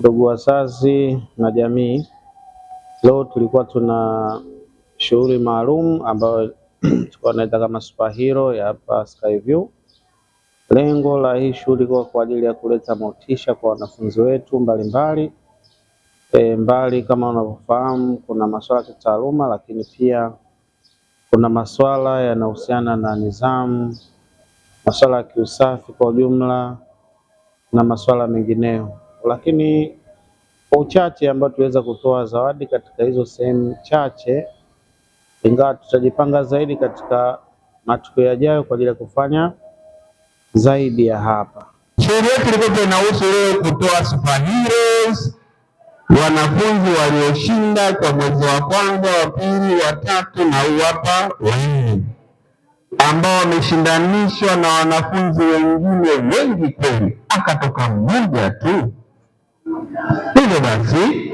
Ndugu wazazi na jamii, leo tulikuwa tuna shughuli maalum ambayo tulikuwa tunaita kama superhero ya hapa Skyview. Lengo la hii shughuli kwa ajili ya kuleta motisha kwa wanafunzi wetu mbalimbali. Mbali kama unavyofahamu, kuna masuala ya kitaaluma, lakini pia kuna masuala yanayohusiana na nidhamu, masuala ya kiusafi kwa ujumla na masuala mengineyo. Lakini kwa uchache ambao tuweza kutoa zawadi katika hizo sehemu chache, ingawa tutajipanga zaidi katika matukio yajayo kwa ajili ya kufanya zaidi ya hapa. Shughuli yetu ilikuwa inahusu leo kutoa superheroes, wanafunzi walioshinda kwa mwezi wa kwanza, wa pili, wa tatu na hapa wa nne, ambao wameshindanishwa na wanafunzi wengine wengi kweli, akatoka mmoja tu. Hivyo basi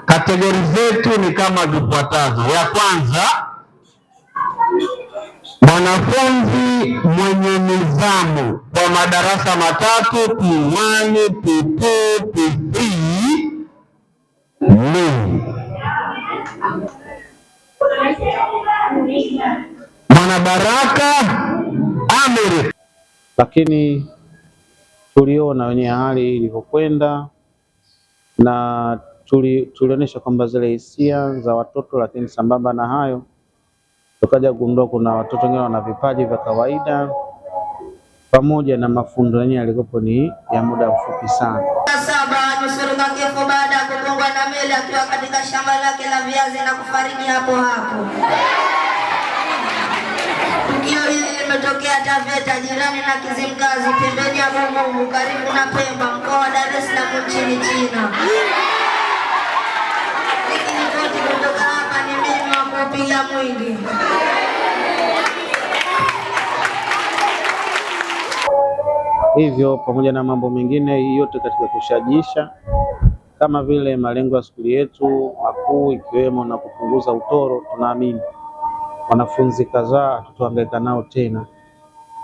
kategori zetu ni kama zifuatazo. Ya kwanza, mwanafunzi mwenye nidhamu kwa madarasa matatu, P1, P2, P3 ni Mwanabaraka Amiri. Lakini tuliona wenye hali ilivyokwenda na tulionyesha kwamba zile hisia za watoto, lakini sambamba na hayo tukaja kugundua kuna watoto wengine wana vipaji vya kawaida, pamoja na mafunzo yenyewe yalikopo ni ya muda mfupi sana. Nusurika kifo baada ya kugongwa na meli akiwa katika shamba lake la viazi na kufariki hapo hapo. Tukio hili limetokea Taveta, jirani na Kizimkazi, pembeni ya Bungu, karibu na Pemba, mkoa wa Dar es Salaam, nchini China. Nikiripoti kutoka hapa ni mimi wa kupiga mwili. Hivyo pamoja na mambo mengine yote katika kushajiisha kama vile malengo ya skuli yetu makuu ikiwemo na kupunguza utoro, tunaamini wanafunzi kadhaa tutahangaika nao tena,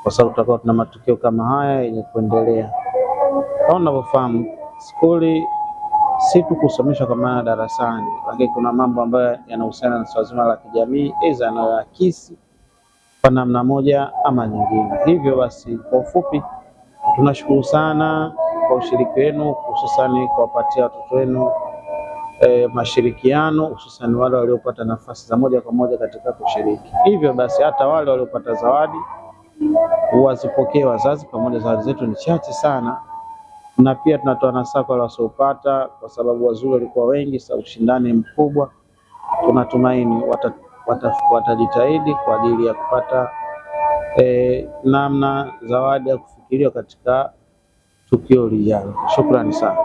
kwa sababu tutakuwa tuna matukio kama haya yenye kuendelea. Kama unavyofahamu, skuli si tu kusomesha kwa maana darasani, lakini kuna mambo ambayo yanahusiana na swala zima la kijamii, aidha yanayoakisi kwa namna moja ama nyingine. Hivyo basi kwa ufupi, tunashukuru sana kwa ushiriki wenu, hususani kuwapatia watoto wenu mashirikiano, hususani wale waliopata nafasi za moja kwa moja katika kushiriki. Hivyo basi hata wale waliopata zawadi wazipokee wazazi, pamoja zawadi zetu ni chache sana, na pia tunatoa nasaha kwa wale wasiopata, kwa sababu wazuri walikuwa wengi, sababu ushindani mkubwa. Tunatumaini watajitahidi kwa ajili ya kupata namna zawadi ya kufikiriwa katika tukio lijalo. Shukrani sana.